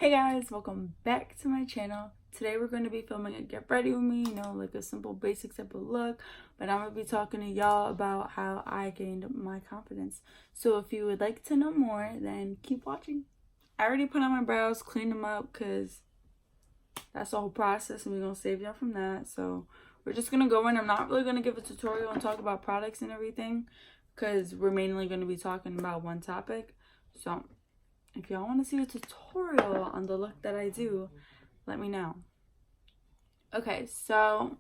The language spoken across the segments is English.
Hey guys, welcome back to my channel. Today we're going to be filming a get ready with me, like a simple basic type of look, but I'm going to be talking to y'all about how I gained my confidence. So if you would like to know more, then keep watching. I already put on my brows, cleaned them up because that's the whole process and we're going to save y'all from that. So we're just going to go in. I'm not really going to give a tutorial and talk about products and everything because we're mainly going to be talking about one topic. So if y'all want to see a tutorial on the look that I do, let me know. Okay, so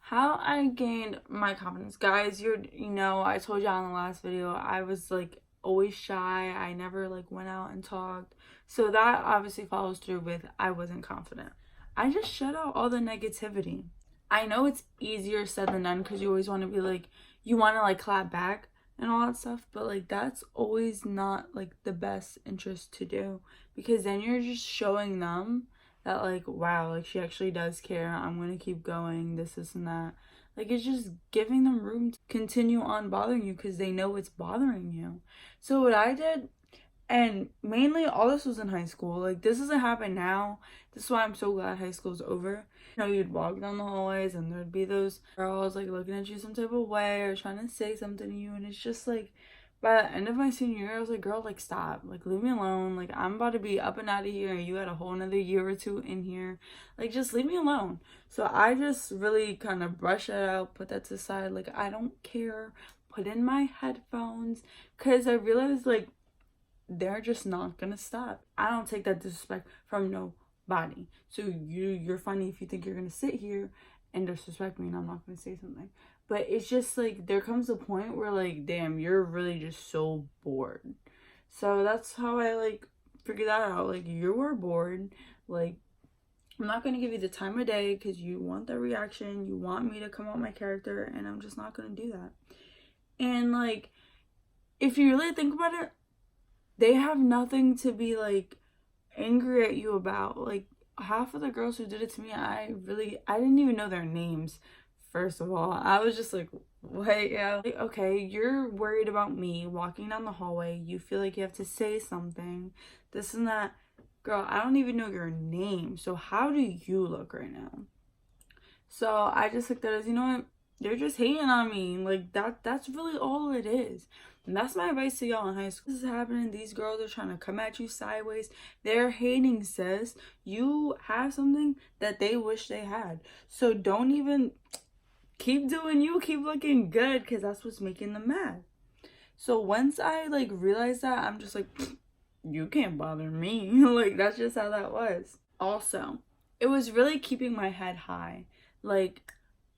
how I gained my confidence. Guys, I told y'all in the last video, I was like always shy. I never like went out and talked. So that obviously follows through with I wasn't confident. I just shut out all the negativity. I know it's easier said than done because you always want to be like, you want to like clap back and all that stuff, but like that's always not like the best interest to do, because then you're just showing them that like, wow, like she actually does care, I'm gonna keep going, this and that. Like it's just giving them room to continue on bothering you because they know it's bothering you. So what I did, and mainly all this was in high school, like this doesn't happen now. This is why I'm so glad high school's over. You'd walk down the hallways and there'd be those girls like looking at you some type of way or trying to say something to you, and it's just like, by the end of my senior year I was like, girl, like stop, like leave me alone, like I'm about to be up and out of here and you had a whole another year or two in here, like just leave me alone. So I just really kind of brush it out, put that to the side, like I don't care, put in my headphones, because I realized like they're just not gonna stop. I don't take that disrespect from nobody. So you're funny if you think you're gonna sit here and disrespect me and I'm not gonna say something. But it's just like there comes a point where like, damn, you're really just so bored. So that's how I like figured that out. Like, you were bored. Like, I'm not gonna give you the time of day because you want the reaction, you want me to come out my character, and I'm just not gonna do that. And like, if you really think about it, they have nothing to be like angry at you about. Like half of the girls who did it to me, I didn't even know their names. First of all, I was just like, what? Yeah, like, okay, you're worried about me walking down the hallway, you feel like you have to say something, this and that. Girl, I don't even know your name, so how do you look right now? So I just looked at it as, you know what, they're just hating on me. Like that's really all it is. And that's my advice to y'all in high school. This is happening. These girls are trying to come at you sideways. They're hating, sis. You have something that they wish they had. So don't even, keep doing you, keep looking good, because that's what's making them mad. So once I like realized that, I'm just like, you can't bother me. Like that's just how that was. Also, it was really keeping my head high. Like,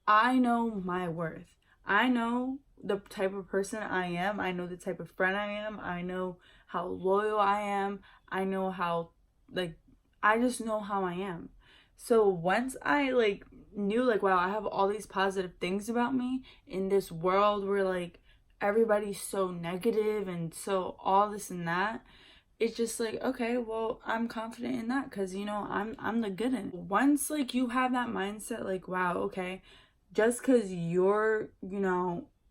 I know my worth. I know the type of person I am. I know the type of friend I am. I know how loyal I am. I know how, like, I just know how I am. So once I like knew like, wow, I have all these positive things about me in this world where like everybody's so negative and so all this and that, it's just like, okay, well, I'm confident in that because, I'm the good in it. Once like you have that mindset, like, wow, okay, just because you're,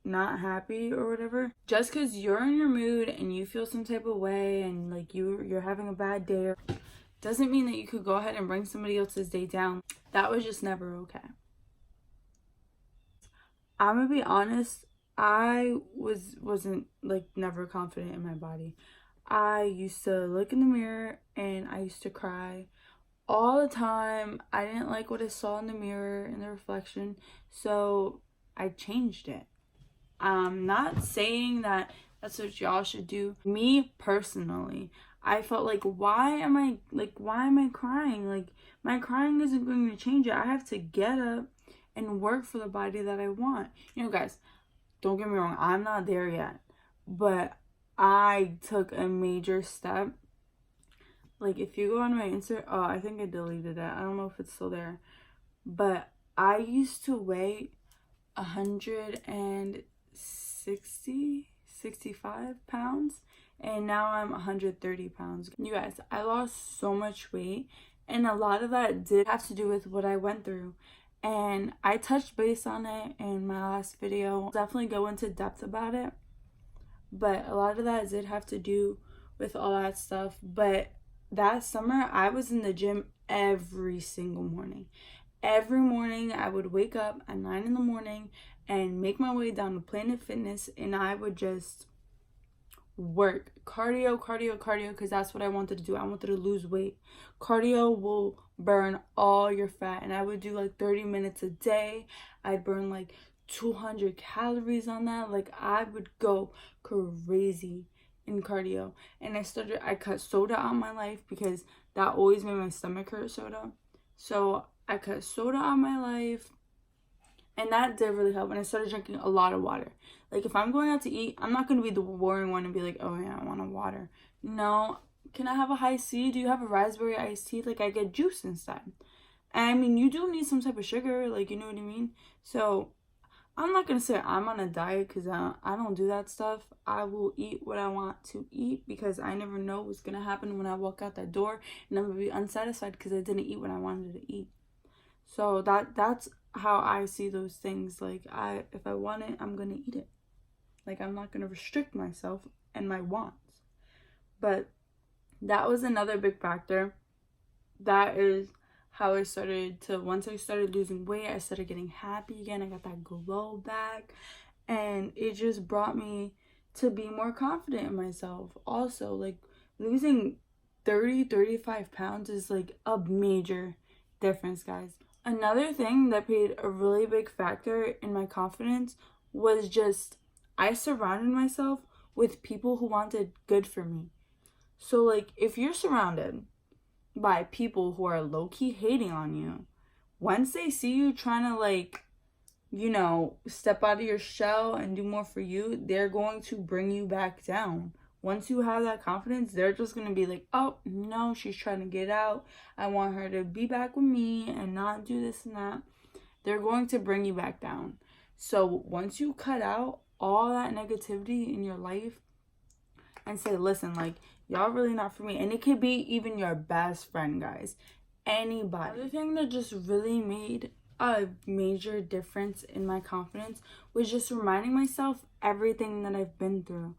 not happy or whatever, just because you're in your mood and you feel some type of way and like you're having a bad day, doesn't mean that you could go ahead and bring somebody else's day down. That was just never okay. I'm gonna be honest, I wasn't like never confident in my body. I used to look in the mirror and I used to cry all the time. I didn't like what I saw in the mirror in the reflection, so I changed it. I'm not saying that that's what y'all should do. Me personally, I felt like, why am I crying? Like, my crying isn't going to change it. I have to get up and work for the body that I want. Guys, don't get me wrong, I'm not there yet, but I took a major step. Like, if you go on my Insta, oh, I think I deleted it. I don't know if it's still there, but I used to weigh 165 pounds, and now I'm 130 pounds. You guys, I lost so much weight, and a lot of that did have to do with what I went through, and I touched base on it in my last video. I'll definitely go into depth about it, but a lot of that did have to do with all that stuff. But that summer, I was in the gym every single morning. Every morning, I would wake up at 9 in the morning and make my way down to Planet Fitness, and I would just work cardio, because that's what I wanted to do. I wanted to lose weight. Cardio will burn all your fat, and I would do like 30 minutes a day. I'd burn like 200 calories on that. Like, I would go crazy in cardio. And I cut soda out of my life because that always made my stomach hurt, soda. So I cut soda out of my life, and that did really help. And I started drinking a lot of water. Like, if I'm going out to eat, I'm not going to be the boring one and be like, oh yeah, I want a water. No, can I have a high C? Do you have a raspberry iced tea? Like, I get juice instead. And I mean, you do need some type of sugar, like, you know what I mean? So I'm not going to say I'm on a diet because I don't do that stuff. I will eat what I want to eat because I never know what's going to happen when I walk out that door, and I'm going to be unsatisfied because I didn't eat what I wanted to eat. So that's how I see those things. Like, if I want it, I'm going to eat it. Like, I'm not going to restrict myself and my wants. But that was another big factor. That is how I started to, once I started losing weight, I started getting happy again. I got that glow back. And it just brought me to be more confident in myself. Also, like, losing 35 pounds is like a major difference, guys. Another thing that played a really big factor in my confidence was just I surrounded myself with people who wanted good for me. So, like, if you're surrounded by people who are low-key hating on you, once they see you trying to, like, you know, step out of your shell and do more for you, they're going to bring you back down. Once you have that confidence, they're just going to be like, oh, no, she's trying to get out. I want her to be back with me and not do this and that. They're going to bring you back down. So once you cut out all that negativity in your life and say, listen, like, y'all really not for me. And it could be even your best friend, guys. Anybody. Another thing that just really made a major difference in my confidence was just reminding myself everything that I've been through.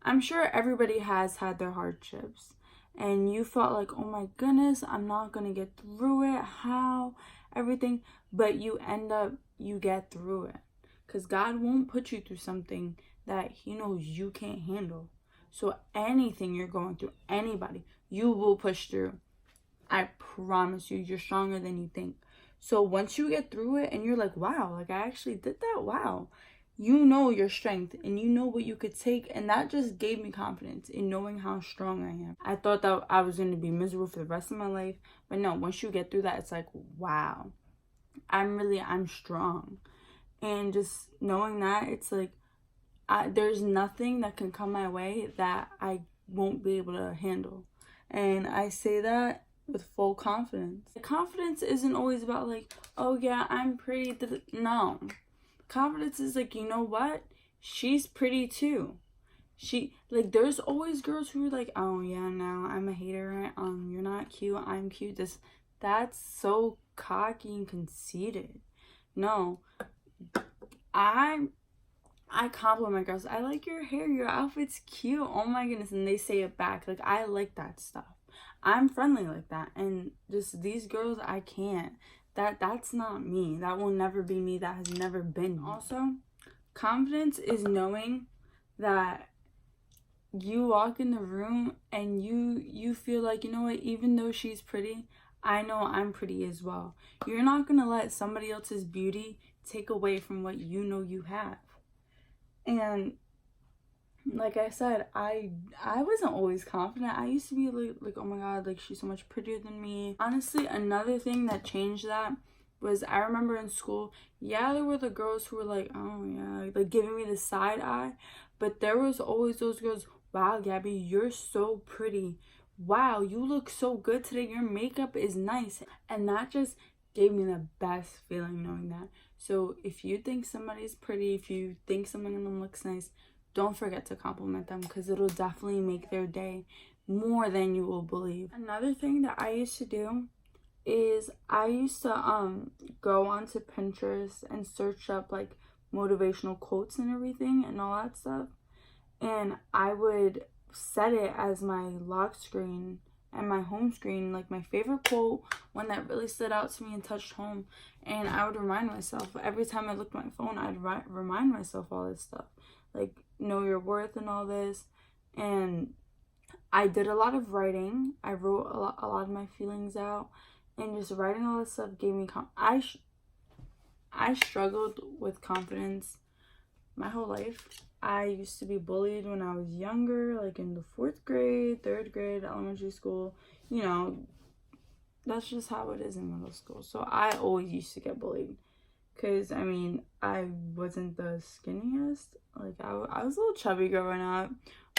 I'm sure everybody has had their hardships, and you felt like, oh my goodness, I'm not going to get through it. How? Everything. But you get through it. Because God won't put you through something that he knows you can't handle. So anything you're going through, anybody, you will push through. I promise you, you're stronger than you think. So once you get through it and you're like, wow, like, I actually did that, wow. You know your strength and you know what you could take, and that just gave me confidence in knowing how strong I am. I thought that I was going to be miserable for the rest of my life, but no, once you get through that, it's like, wow, I'm strong. And just knowing that, it's like, there's nothing that can come my way that I won't be able to handle. And I say that with full confidence. Confidence isn't always about like, oh yeah, I'm pretty. No. Confidence is like, you know what? She's pretty too. There's always girls who are like, oh yeah, no, I'm a hater. You're not cute. I'm cute. That's so cocky and conceited. No. I compliment girls. I like your hair. Your outfit's cute. Oh my goodness. And they say it back. Like, I like that stuff. I'm friendly like that. And just these girls, I can't. That's not me. That will never be me. That has never been me. Also, confidence is knowing that you walk in the room and you feel like, you know what, even though she's pretty, I know I'm pretty as well. You're not going to let somebody else's beauty take away from what you know you have. And like I said, I wasn't always confident. I used to be like, oh my god, like, she's so much prettier than me. Honestly, another thing that changed that was, I remember in school, yeah, there were the girls who were like, oh yeah, like giving me the side eye, but there was always those girls, wow, Gabby, you're so pretty. Wow, you look so good today. Your makeup is nice. And that just gave me the best feeling knowing that. So if you think somebody's pretty, if you think someone in them looks nice, don't forget to compliment them, because it'll definitely make their day more than you will believe. Another thing that I used to do is I used to go onto Pinterest and search up like motivational quotes and everything and all that stuff. And I would set it as my lock screen and my home screen, like my favorite quote, one that really stood out to me and touched home. And I would remind myself every time I looked at my phone, I'd remind myself all this stuff, like know your worth and all this. And I did a lot of writing. I wrote a lot of my feelings out, and just writing all this stuff gave me I struggled with confidence my whole life. I used to be bullied when I was younger, like in the 4th grade, 3rd grade, elementary school. You know, that's just how it is in middle school. So I always used to get bullied. Because, I mean, I wasn't the skinniest. Like, I was a little chubby growing up.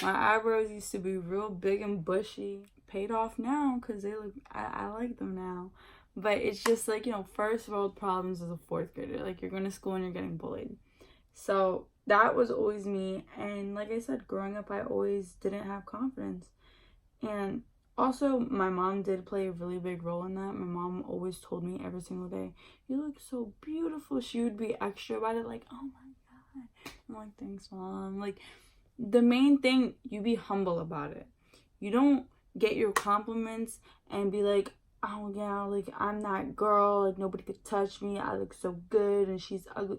My eyebrows used to be real big and bushy. Paid off now because I like them now. But it's just like, you know, first world problems as a 4th grader. Like, you're going to school and you're getting bullied. So that was always me. And like I said, growing up, I always didn't have confidence. And also, my mom did play a really big role in that. My mom always told me every single day, you look so beautiful. She would be extra about it, like, oh my God. I'm like, thanks, Mom. Like, the main thing, you be humble about it. You don't get your compliments and be like, oh yeah, like, I'm that girl, like, nobody could touch me, I look so good and she's ugly.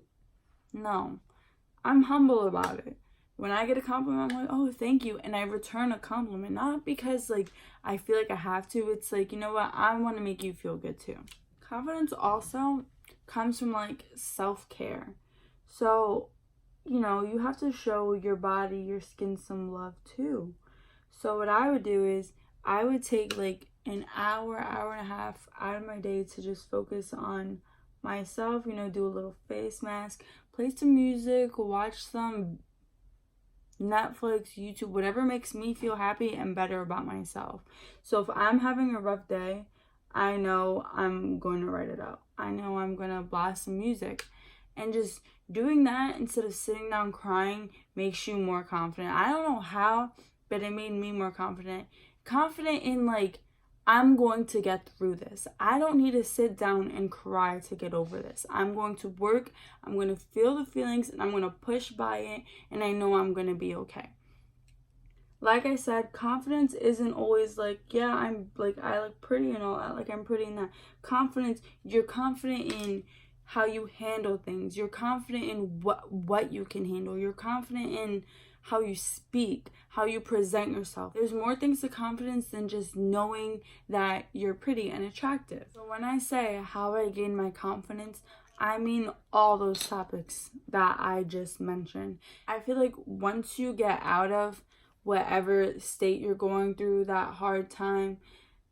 No, I'm humble about it. When I get a compliment, I'm like, oh, thank you, and I return a compliment, not because, like, I feel like I have to. It's like, you know what, I want to make you feel good too. Confidence also comes from, like, self-care. So, you know, you have to show your body, your skin some love too. So what I would do is I would take like an hour and a half out of my day to just focus on myself, you know, do a little face mask, play some music, watch some Netflix, YouTube, whatever makes me feel happy and better about myself. So if I'm having a rough day, I know I'm going to write it out. I know I'm going to blast some music. And just doing that instead of sitting down crying makes you more confident. I don't know how, but it made me more confident. Confident in, like, I'm going to get through this. I don't need to sit down and cry to get over this. I'm going to work, I'm going to feel the feelings, and I'm going to push by it, and I know I'm going to be okay. Like I said, confidence isn't always like, yeah, I'm like, I look pretty and all that, like I'm pretty in that. Confidence, you're confident in how you handle things. You're confident in what you can handle. You're confident in how you speak, how you present yourself. There's more things to confidence than just knowing that you're pretty and attractive. So when I say how I gain my confidence, I mean all those topics that I just mentioned. I feel like once you get out of whatever state you're going through, that hard time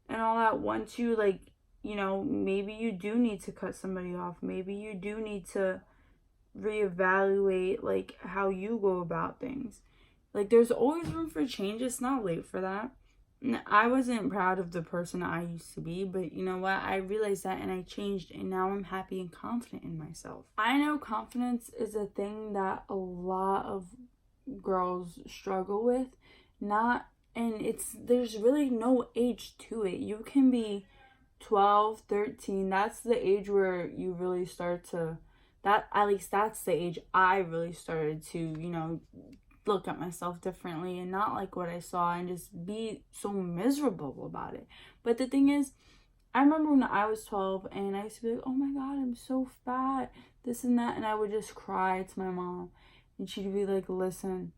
and all that, once you, like, you know, maybe you do need to cut somebody off. Maybe you do need to reevaluate, like, how you go about things. Like, there's always room for change. It's not late for that. I wasn't proud of the person I used to be, but you know what? I realized that and I changed, and now I'm happy and confident in myself. I know confidence is a thing that a lot of girls struggle with. There's really no age to it. You can be 12, 13. That's the age where you really start to, at least that's the age I really started to, you know, look at myself differently and not like what I saw and just be so miserable about it. But the thing is, I remember when I was 12 and I used to be like, oh my God, I'm so fat, this and that, and I would just cry to my mom and she'd be like, listen,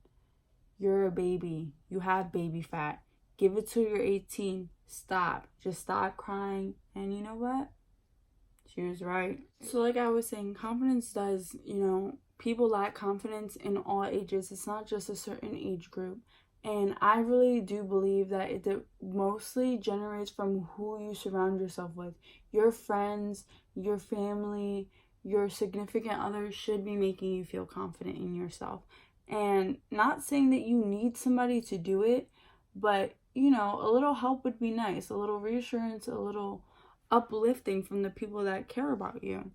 you're a baby, you have baby fat, give it till you're 18, just stop crying. And you know what, she was right. So like I was saying, confidence does, you know, people lack confidence in all ages. It's not just a certain age group. And I really do believe that it mostly generates from who you surround yourself with. Your friends, your family, your significant others should be making you feel confident in yourself. And not saying that you need somebody to do it, but, you know, a little help would be nice. A little reassurance, a little uplifting from the people that care about you.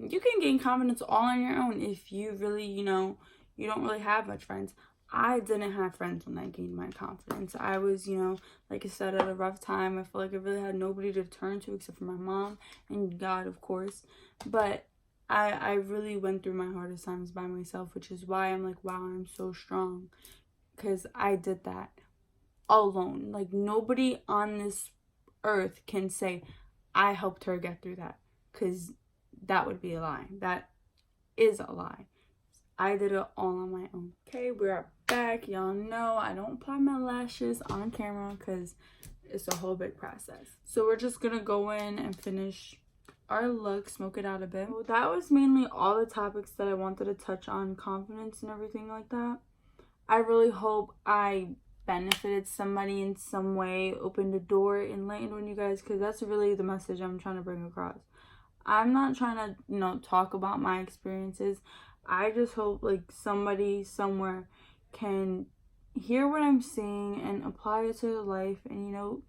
You can gain confidence all on your own if you really, you know, you don't really have much friends. I didn't have friends when I gained my confidence. I was, you know, like I said, at a rough time. I feel like I really had nobody to turn to except for my mom and God, of course. But I really went through my hardest times by myself, which is why I'm like, wow, I'm so strong. Because I did that alone. Like, nobody on this earth can say, I helped her get through that, because that would be a lie. That is a lie. I did it all on my own. Okay, we're back. Y'all know I don't apply my lashes on camera because it's a whole big process. So we're just gonna go in and finish our look, smoke it out a bit. Well, that was mainly all the topics that I wanted to touch on, confidence and everything like that. I really hope I benefited somebody in some way, opened a door, enlightened on you guys, because that's really the message I'm trying to bring across. I'm not trying to, talk about my experiences. I just hope, like, somebody somewhere can hear what I'm saying and apply it to their life and,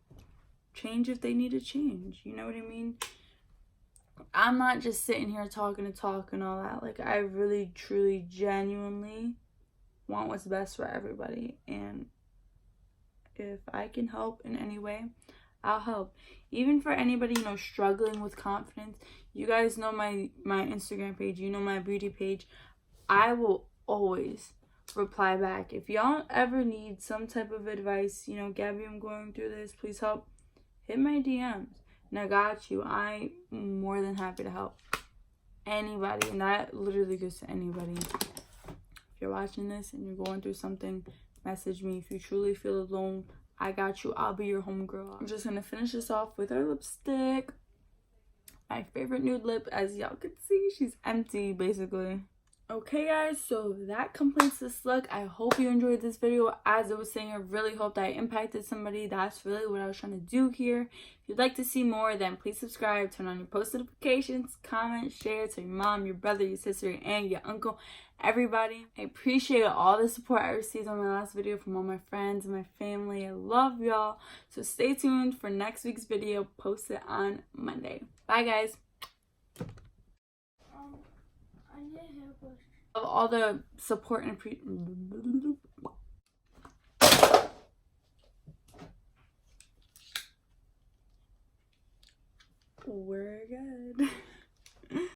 change if they need to change. You know what I mean? I'm not just sitting here talking to talk and all that. Like, I really, truly, genuinely want what's best for everybody. And if I can help in any way, I'll help. Even for anybody, struggling with confidence. You guys know my Instagram page. You know my beauty page. I will always reply back. If y'all ever need some type of advice, Gabby, I'm going through this, please help, hit my DMs. And I got you. I'm more than happy to help anybody. And that literally goes to anybody. If you're watching this and you're going through something, message me. If you truly feel alone, I got you. I'll be your homegirl. I'm just going to finish this off with our lipstick. My favorite nude lip. As y'all can see, she's empty, basically. Okay, guys, so that completes this look. I hope you enjoyed this video. As I was saying, I really hope that I impacted somebody. That's really what I was trying to do here. If you'd like to see more, then please subscribe, turn on your post notifications, comment, share, to your mom, your brother, your sister, your aunt, your uncle, everybody. I appreciate all the support I received on my last video from all my friends and my family. I love y'all. So stay tuned for next week's video, posted on Monday. Bye, guys. Of all the support and we're good.